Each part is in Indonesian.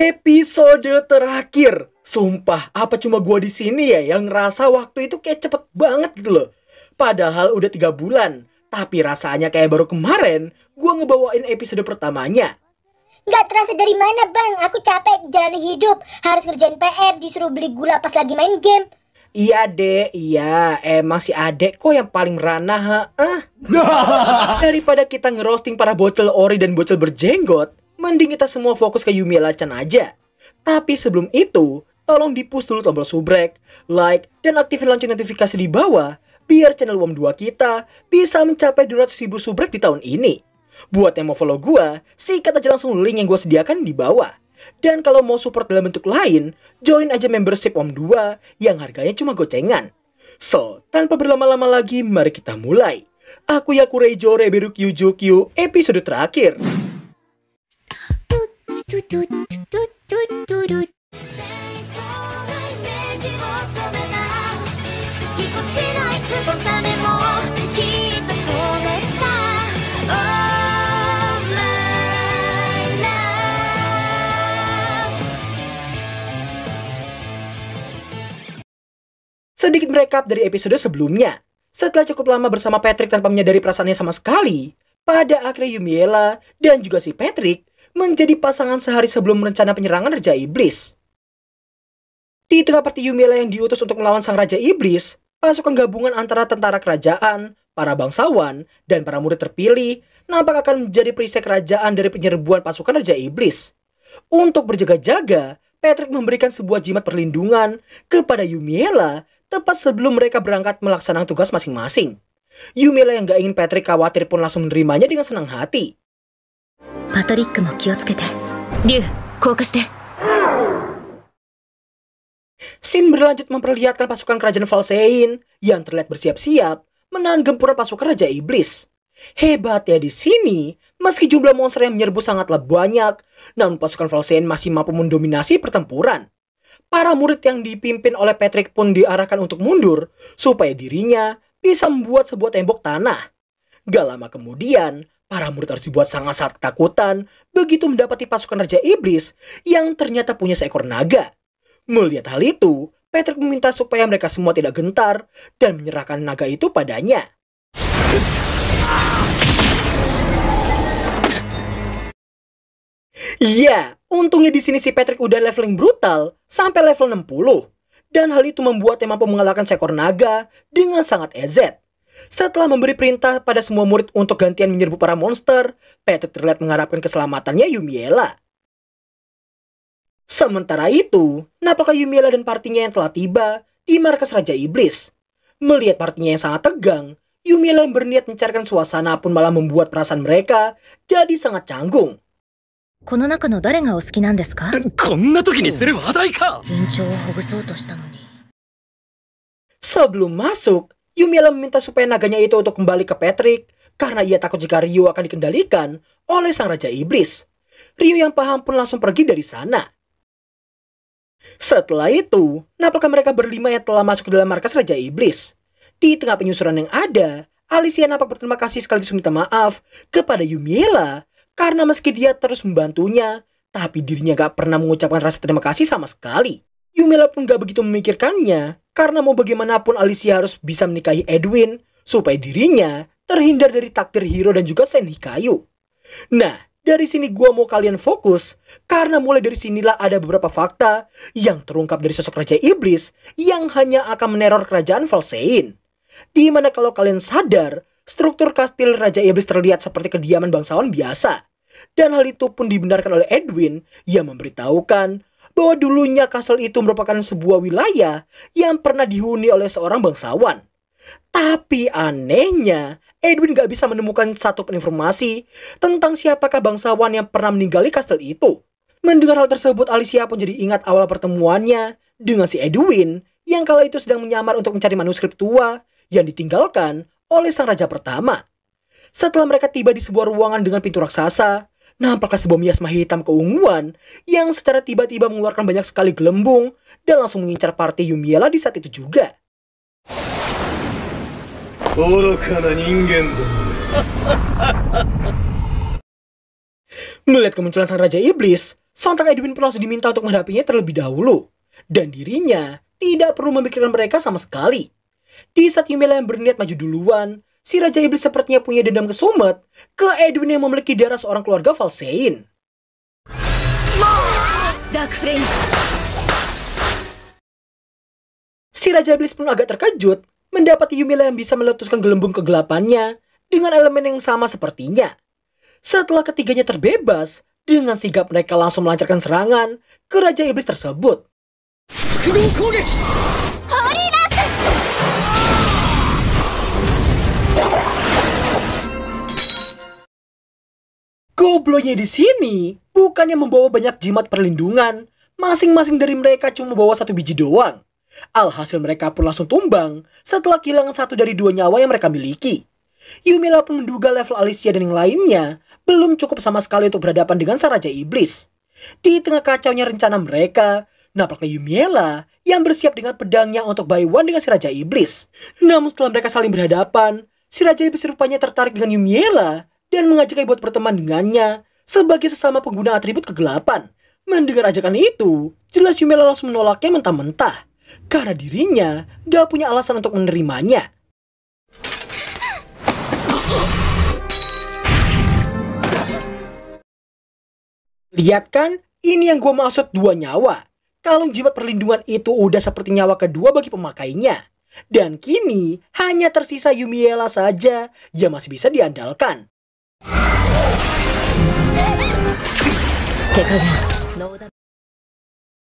Episode terakhir. Sumpah, apa cuma gua di sini ya yang ngerasa waktu itu kayak cepet banget gitu loh. Padahal udah 3 bulan, tapi rasanya kayak baru kemarin gua ngebawain episode pertamanya. Nggak terasa dari mana bang, aku capek jalani hidup. Harus ngerjain PR, disuruh beli gula pas lagi main game. Iya dek, iya, emang si adek kok yang paling ranah, Daripada kita ngerosting para bocil ori dan bocil berjenggot, mending kita semua fokus ke Yumiella-chan aja. Tapi sebelum itu, tolong di-push dulu tombol subrek, like, dan aktifin lonceng notifikasi di bawah, biar channel WOM2 kita bisa mencapai 200.000 subrek di tahun ini. Buat yang mau follow gua, sikat aja langsung link yang gua sediakan di bawah. Dan kalau mau support dalam bentuk lain, join aja membership WOM2 yang harganya cuma gocengan. So, tanpa berlama-lama lagi, mari kita mulai. Aku Yakureijo Reberu Kyujukyu, episode terakhir. Sedikit merekap dari episode sebelumnya. Setelah cukup lama bersama Patrick tanpa menyadari perasaannya sama sekali, pada akhirnya Yumiella dan juga si Patrick menjadi pasangan sehari sebelum rencana penyerangan Raja Iblis. Di tengah parti Yumiella yang diutus untuk melawan sang Raja Iblis, pasukan gabungan antara tentara kerajaan, para bangsawan, dan para murid terpilih nampak akan menjadi perisai kerajaan dari penyerbuan pasukan Raja Iblis. Untuk berjaga-jaga, Patrick memberikan sebuah jimat perlindungan kepada Yumiella tepat sebelum mereka berangkat melaksanakan tugas masing-masing. Yumiella yang gak ingin Patrick khawatir pun langsung menerimanya dengan senang hati. Patrick mo kiyotsukete. Ryu, kouka-shite. Scene berlanjut memperlihatkan pasukan kerajaan Valsein yang terlihat bersiap-siap menahan gempuran pasukan Raja Iblis. Hebatnya di sini, meski jumlah monster yang menyerbu sangatlah banyak, namun pasukan Valsein masih mampu mendominasi pertempuran. Para murid yang dipimpin oleh Patrick pun diarahkan untuk mundur supaya dirinya bisa membuat sebuah tembok tanah. Gak lama kemudian, para murid harus dibuat sangat-sangat ketakutan begitu mendapati pasukan Raja Iblis yang ternyata punya seekor naga. Melihat hal itu, Patrick meminta supaya mereka semua tidak gentar dan menyerahkan naga itu padanya. Ya, untungnya di sini si Patrick udah leveling brutal sampai level 60. Dan hal itu membuatnya mampu mengalahkan seekor naga dengan sangat EZ. Setelah memberi perintah pada semua murid untuk gantian menyerbu para monster, Patrick terlihat mengharapkan keselamatannya Yumiella. Sementara itu, nampaknya Yumiella dan partinya yang telah tiba di markas Raja Iblis. Melihat partinya yang sangat tegang, Yumiella yang berniat mencarikan suasana pun malah membuat perasaan mereka jadi sangat canggung. この中の誰がお好きなんですか? こんな時にする話題か! 緊張をほぐそうとしたのに. Sebelum masuk, Yumiella meminta supaya naganya itu untuk kembali ke Patrick karena ia takut jika Ryu akan dikendalikan oleh sang Raja Iblis. Ryu yang paham pun langsung pergi dari sana. Setelah itu, nampaknya mereka berlima yang telah masuk ke dalam markas Raja Iblis. Di tengah penyusuran yang ada, Alicia nampak berterima kasih sekaligus minta maaf kepada Yumiella karena meski dia terus membantunya, tapi dirinya gak pernah mengucapkan rasa terima kasih sama sekali. Yumiella pun gak begitu memikirkannya, karena mau bagaimanapun Alicia harus bisa menikahi Edwin, supaya dirinya terhindar dari takdir Hiro dan juga Sen Hikayu. Nah, dari sini gua mau kalian fokus, karena mulai dari sinilah ada beberapa fakta yang terungkap dari sosok Raja Iblis yang hanya akan meneror kerajaan Valsein. Dimana kalau kalian sadar, struktur kastil Raja Iblis terlihat seperti kediaman bangsawan biasa. Dan hal itu pun dibenarkan oleh Edwin yang memberitahukan bahwa dulunya kastil itu merupakan sebuah wilayah yang pernah dihuni oleh seorang bangsawan. Tapi anehnya, Edwin gak bisa menemukan satupun informasi tentang siapakah bangsawan yang pernah meninggali kastil itu. Mendengar hal tersebut, Alicia pun jadi ingat awal pertemuannya dengan si Edwin yang kala itu sedang menyamar untuk mencari manuskrip tua yang ditinggalkan oleh sang raja pertama. Setelah mereka tiba di sebuah ruangan dengan pintu raksasa, nampaklah sebuah miasma hitam keunguan yang secara tiba-tiba mengeluarkan banyak sekali gelembung dan langsung mengincar party Yumiella di saat itu juga. Melihat kemunculan sang Raja Iblis, sontak Edwin pun langsung diminta untuk menghadapinya terlebih dahulu. Dan dirinya tidak perlu memikirkan mereka sama sekali. Di saat Yumiela yang berniat maju duluan, si Raja Iblis sepertinya punya dendam kesumet ke Edwin yang memiliki darah seorang keluarga Valsein. Dark Flame. Si Raja Iblis pun agak terkejut mendapati Yumiela yang bisa meletuskan gelembung kegelapannya dengan elemen yang sama sepertinya. Setelah ketiganya terbebas, dengan sigap mereka langsung melancarkan serangan ke Raja Iblis tersebut. Goblonya di sini bukannya membawa banyak jimat perlindungan, masing-masing dari mereka cuma membawa satu biji doang. Alhasil mereka pun langsung tumbang setelah kehilangan satu dari dua nyawa yang mereka miliki. Yumiela pun menduga level Alicia dan yang lainnya belum cukup sama sekali untuk berhadapan dengan sang Raja Iblis. Di tengah kacaunya rencana mereka, nampaknya Yumiela yang bersiap dengan pedangnya untuk buy one dengan si Raja Iblis. Namun setelah mereka saling berhadapan, si Raja Iblis rupanya tertarik dengan Yumiela dan mengajaknya buat berteman dengannya sebagai sesama pengguna atribut kegelapan. Mendengar ajakan itu, jelas Yumiela langsung menolaknya mentah-mentah karena dirinya gak punya alasan untuk menerimanya. Lihat kan, ini yang gue maksud dua nyawa. Kalung jimat perlindungan itu udah seperti nyawa kedua bagi pemakainya. Dan kini hanya tersisa Yumiela saja yang masih bisa diandalkan.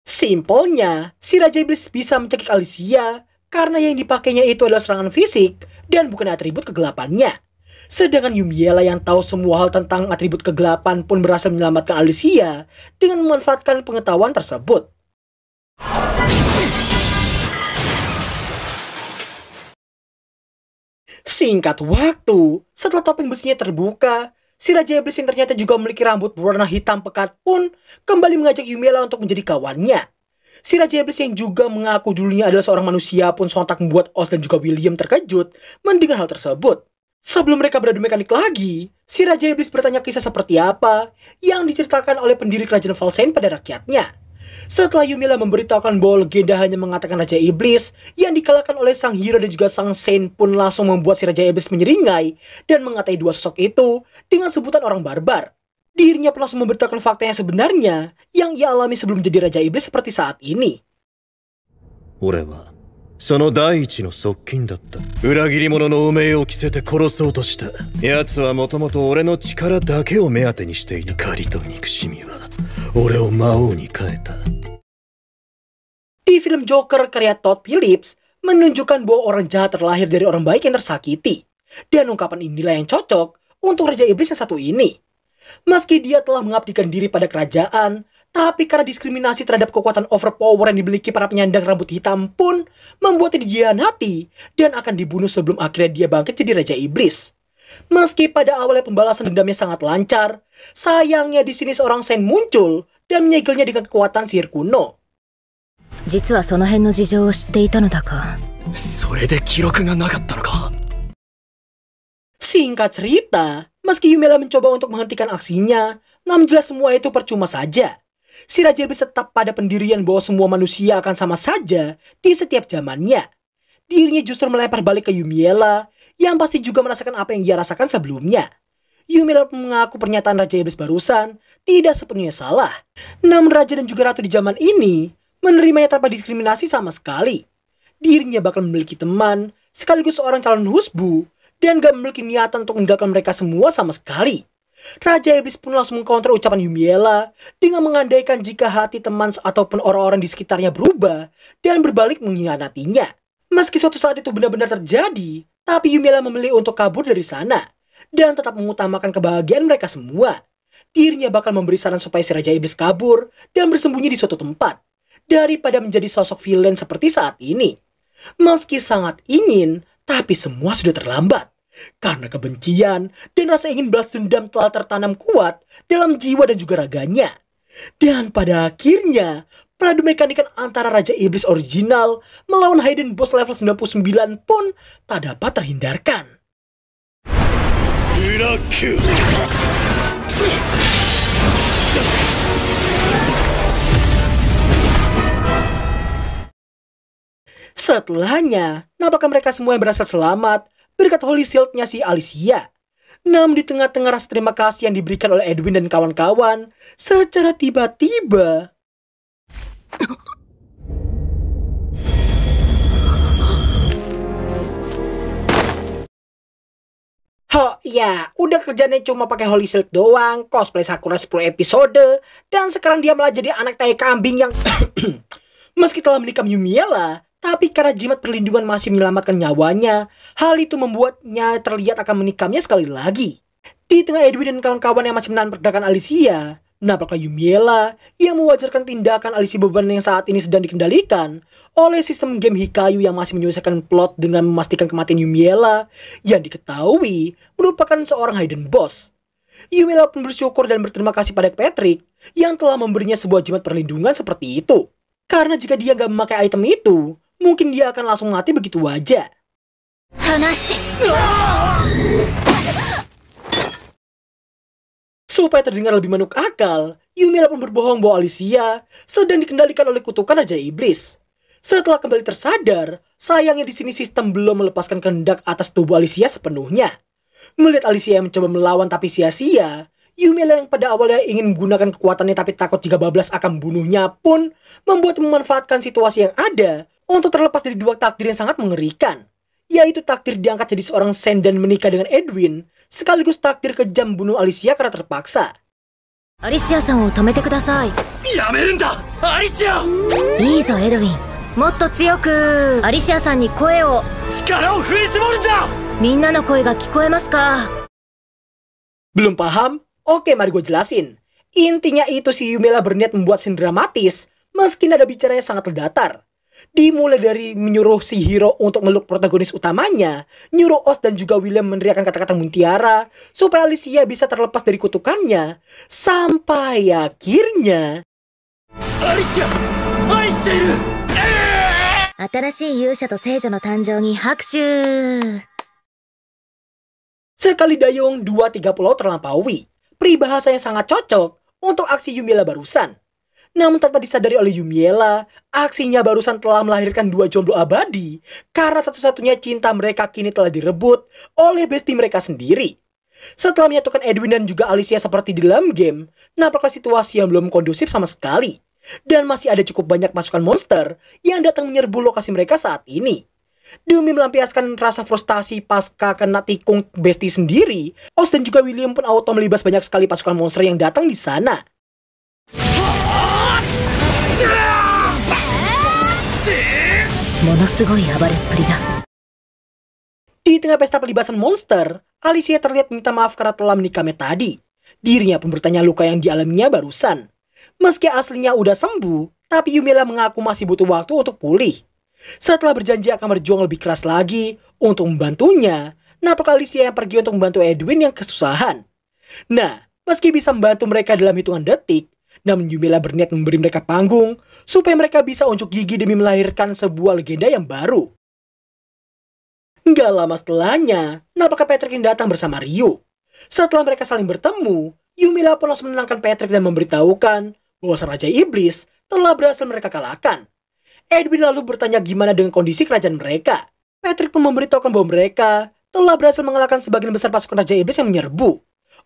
Simpelnya, si Raja Iblis bisa mencekik Alicia karena yang dipakainya itu adalah serangan fisik dan bukan atribut kegelapannya. Sedangkan Yumiela yang tahu semua hal tentang atribut kegelapan pun berhasil menyelamatkan Alicia dengan memanfaatkan pengetahuan tersebut. Singkat waktu, setelah topeng besinya terbuka, si Raja Iblis yang ternyata juga memiliki rambut berwarna hitam pekat pun kembali mengajak Yumiela untuk menjadi kawannya. Si Raja Iblis yang juga mengaku dulunya adalah seorang manusia pun sontak membuat Oz dan juga William terkejut mendengar hal tersebut. Sebelum mereka beradu mekanik lagi, si Raja Iblis bertanya kisah seperti apa yang diceritakan oleh pendiri kerajaan Valsein pada rakyatnya. Setelah Yumiela memberitahukan bahwa legenda hanya mengatakan Raja Iblis yang dikalahkan oleh sang hero dan juga sang Saint pun langsung membuat si Raja Iblis menyeringai dan mengatai dua sosok itu dengan sebutan orang barbar. Dirinya pun langsung memberitahukan fakta yang sebenarnya yang ia alami sebelum menjadi Raja Iblis seperti saat ini. 俺はその第一の側近だった。裏切り者の汚名を着せて殺そうとした。奴はもともと俺の力だけを目当てにしていた。怒りと憎しみは俺を魔王に変えた。 Di film Joker karya Todd Phillips menunjukkan bahwa orang jahat terlahir dari orang baik yang tersakiti. Dan ungkapan inilah yang cocok untuk Raja Iblis yang satu ini. Meski dia telah mengabdikan diri pada kerajaan, tapi karena diskriminasi terhadap kekuatan overpower yang dimiliki para penyandang rambut hitam pun membuatnya dihianati dan akan dibunuh sebelum akhirnya dia bangkit jadi Raja Iblis. Meski pada awalnya pembalasan dendamnya sangat lancar, sayangnya di sini seorang Saint muncul dan menyegelnya dengan kekuatan sihir kuno. 実はその辺の事情を知っていたのだか。それで記録がなかったのか。 Singkat cerita, meski Yumiela mencoba untuk menghentikan aksinya, namun jelas semua itu percuma saja. Si Raja Iblis tetap pada pendirian bahwa semua manusia akan sama saja di setiap zamannya. Dirinya justru melempar balik ke Yumiela, yang pasti juga merasakan apa yang dia rasakan sebelumnya. Yumiela mengaku pernyataan Raja Iblis barusan tidak sepenuhnya salah. Namun Raja dan juga Ratu di zaman ini menerimanya tanpa diskriminasi sama sekali. Dirinya bakal memiliki teman, sekaligus seorang calon husbu, dan gak memiliki niatan untuk meninggalkan mereka semua sama sekali. Raja Iblis pun langsung mengcounter ucapan Yumiela dengan mengandaikan jika hati teman ataupun orang-orang di sekitarnya berubah dan berbalik mengkhianatinya. Meski suatu saat itu benar-benar terjadi, tapi Yumiela memilih untuk kabur dari sana dan tetap mengutamakan kebahagiaan mereka semua. Dirinya bakal memberi saran supaya si Raja Iblis kabur dan bersembunyi di suatu tempat daripada menjadi sosok villain seperti saat ini. Meski sangat ingin, tapi semua sudah terlambat. Karena kebencian dan rasa ingin balas dendam telah tertanam kuat dalam jiwa dan juga raganya. Dan pada akhirnya, peradu mekanikan antara Raja Iblis original melawan Hidden Boss level 99 pun tak dapat terhindarkan. Setelahnya, nampaknya mereka semua yang berhasil selamat berkat Holy Shield-nya si Alicia. Namun di tengah-tengah rasa terima kasih yang diberikan oleh Edwin dan kawan-kawan, secara tiba-tiba ya, udah kerjanya cuma pakai Holy Shield doang, cosplay Sakura 10 episode, dan sekarang dia malah jadi anak tai kambing yang meski telah menikam Yumiella, tapi karena jimat perlindungan masih menyelamatkan nyawanya, hal itu membuatnya terlihat akan menikamnya sekali lagi. Di tengah Edwin dan kawan-kawan yang masih menahan pergerakan Alicia, nampaklah Yumiella yang mewajarkan tindakan Alicia beban yang saat ini sedang dikendalikan oleh sistem game Hikayu yang masih menyelesaikan plot dengan memastikan kematian Yumiella yang diketahui merupakan seorang hidden boss. Yumiella pun bersyukur dan berterima kasih pada Patrick yang telah memberinya sebuah jimat perlindungan seperti itu. Karena jika dia gak memakai item itu, mungkin dia akan langsung mati begitu aja. Supaya terdengar lebih masuk akal, Yumiella pun berbohong bahwa Alicia sedang dikendalikan oleh kutukan Raja Iblis. Setelah kembali tersadar, sayangnya di sini sistem belum melepaskan kehendak atas tubuh Alicia sepenuhnya. Melihat Alicia yang mencoba melawan tapi sia-sia, Yumiella yang pada awalnya ingin menggunakan kekuatannya tapi takut jika bablas akan membunuhnya pun membuat memanfaatkan situasi yang ada untuk terlepas dari dua takdir yang sangat mengerikan, yaitu takdir diangkat jadi seorang Sen dan menikah dengan Edwin, sekaligus takdir kejam bunuh Alicia karena terpaksa. アリシアさんを止めてください。やめるんだアリシア。いいぞエドウィン、もっと強くアリシアさんに声を。力を振り絞るんだ。みんなの声が聞こえますか？ Belum paham? Oke, mari gue jelasin. Intinya itu si Yumiella berniat membuat scene dramatis meski nada bicaranya sangat datar. Dimulai dari menyuruh si hero untuk meluk protagonis utamanya, nyuruh Oz dan juga William meneriakkan kata-kata mutiara supaya Alicia bisa terlepas dari kutukannya, sampai akhirnya Alicia, 愛している。新しい勇者と聖女の誕生に拍手。 sekali dayung 2-3 pulau terlampaui. Peribahasa yang sangat cocok untuk aksi Yumiella barusan. Namun tanpa disadari oleh Yumiella, aksinya barusan telah melahirkan dua jomblo abadi karena satu-satunya cinta mereka kini telah direbut oleh bestie mereka sendiri. Setelah menyatukan Edwin dan juga Alicia seperti di dalam game, nampaklah situasi yang belum kondusif sama sekali. Dan masih ada cukup banyak pasukan monster yang datang menyerbu lokasi mereka saat ini. Demi melampiaskan rasa frustasi pasca kena tikung bestie sendiri, Oz dan juga William pun auto melibas banyak sekali pasukan monster yang datang di sana. ものすごい暴れっぷりだ。 Di tengah pesta pelibasan monster, Alicia terlihat minta maaf karena telah menikamnya tadi. Dirinya pun bertanya luka yang dialaminya barusan. Meski aslinya udah sembuh, tapi Yumiella mengaku masih butuh waktu untuk pulih. Setelah berjanji akan berjuang lebih keras lagi untuk membantunya, nampak Alicia yang pergi untuk membantu Edwin yang kesusahan. Nah, meski bisa membantu mereka dalam hitungan detik, namun Yumiella berniat memberi mereka panggung supaya mereka bisa unjuk gigi demi melahirkan sebuah legenda yang baru. Nggak lama setelahnya, nampaknya Patrick yang datang bersama Ryu. Setelah mereka saling bertemu, Yumiella pun langsung menenangkan Patrick dan memberitahukan bahwa sang Raja Iblis telah berhasil mereka kalahkan. Edwin lalu bertanya gimana dengan kondisi kerajaan mereka. Patrick pun memberitahukan bahwa mereka telah berhasil mengalahkan sebagian besar pasukan Raja Iblis yang menyerbu.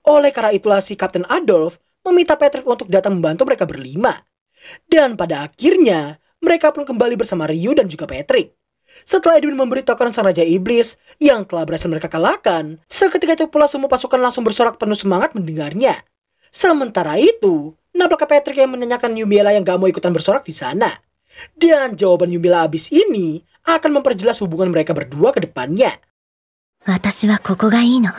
Oleh karena itulah si Kapten Adolf meminta Patrick untuk datang membantu mereka berlima. Dan pada akhirnya, mereka pun kembali bersama Ryu dan juga Patrick. Setelah Edwin memberitahukan sang Raja Iblis yang telah berhasil mereka kalahkan, seketika itu pula semua pasukan langsung bersorak penuh semangat mendengarnya. Sementara itu, nampaknya Patrick yang menanyakan Yumiella yang gak mau ikutan bersorak di sana. Dan jawaban Yumiella abis ini akan memperjelas hubungan mereka berdua ke depannya. 私はここがいいの。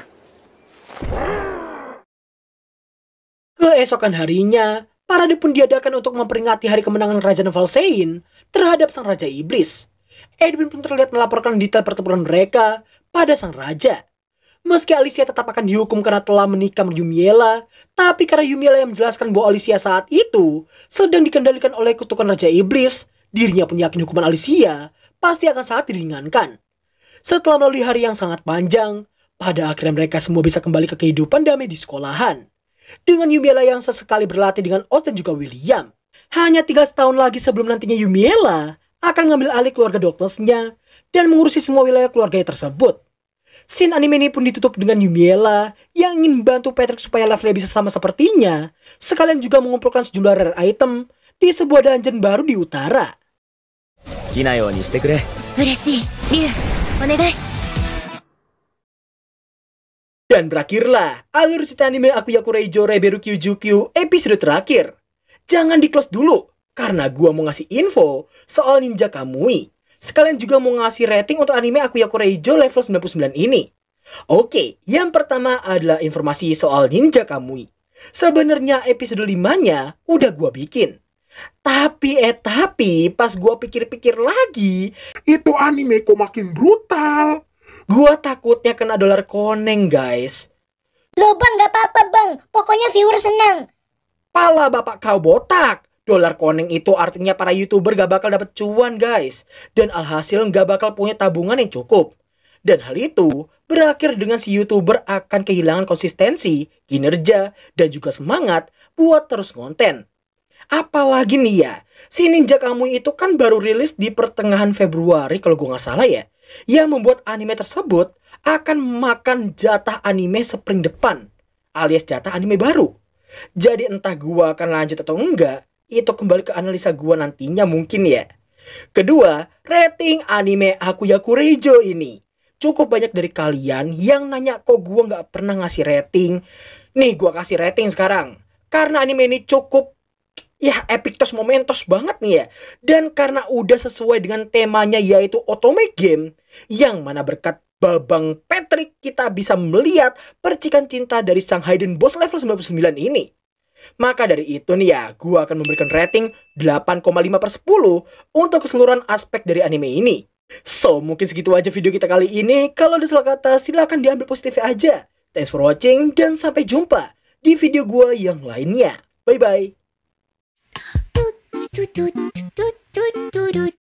Keesokan harinya, parade pun diadakan untuk memperingati hari kemenangan Kerajaan Valsein terhadap sang Raja Iblis. Edwin pun terlihat melaporkan detail pertempuran mereka pada sang raja. Meski Alicia tetap akan dihukum karena telah menikam Yumiella, tapi karena Yumiella yang menjelaskan bahwa Alicia saat itu sedang dikendalikan oleh kutukan Raja Iblis, dirinya pun yakin hukuman Alicia pasti akan sangat diringankan. Setelah melalui hari yang sangat panjang, pada akhirnya mereka semua bisa kembali ke kehidupan damai di sekolahan. Dengan Yumiella yang sesekali berlatih dengan Oz dan juga William. Hanya 3 tahun lagi sebelum nantinya Yumiella akan mengambil alih keluarga Darkness-nya dan mengurusi semua wilayah keluarganya tersebut. Scene anime ini pun ditutup dengan Yumiella yang ingin membantu Patrick supaya levelnya bisa sama sepertinya, sekalian juga mengumpulkan sejumlah rare item di sebuah dungeon baru di utara. 好きなようにしてくれ。嬉しい。リュウ、お願い。 Dan berakhirlah alur cerita anime Akuyaku Reijo Reberu Kyujukyu episode terakhir. Jangan di close dulu, karena gua mau ngasih info soal Ninja Kamui. Sekalian juga mau ngasih rating untuk anime Akuyaku Reijo level 99 ini. Oke, yang pertama adalah informasi soal Ninja Kamui. Sebenarnya episode 5-nya udah gua bikin. Tapi pas gua pikir-pikir lagi, Itu anime kok makin brutal. gua takutnya kena dolar koneng, guys. Loh bang, gak apa-apa bang. Pokoknya viewer senang. Pala bapak kau botak. Dolar koneng itu artinya para YouTuber gak bakal dapet cuan, guys. Dan alhasil gak bakal punya tabungan yang cukup. Dan hal itu berakhir dengan si YouTuber akan kehilangan konsistensi, kinerja, dan juga semangat buat terus konten. Apalagi nih ya, si Ninja Kamui itu kan baru rilis di pertengahan Februari kalau gue nggak salah ya. Yang membuat anime tersebut akan makan jatah anime spring depan, alias jatah anime baru. Jadi entah gue akan lanjut atau enggak, itu kembali ke analisa gue nantinya mungkin ya. Kedua, rating anime Akuyaku Reijo ini. Cukup banyak dari kalian yang nanya kok gue nggak pernah ngasih rating. Nih gue kasih rating sekarang. Karena anime ini cukup ya epictos momentos banget nih ya. Dan karena udah sesuai dengan temanya yaitu otome game, yang mana berkat Babang Patrick kita bisa melihat percikan cinta dari sang hidden boss level 99 ini. Maka dari itu nih ya, gua akan memberikan rating 8,5/10 untuk keseluruhan aspek dari anime ini. So, mungkin segitu aja video kita kali ini. Kalau ada salah kata, silahkan diambil positifnya aja. Thanks for watching, dan sampai jumpa di video gua yang lainnya. Bye-bye.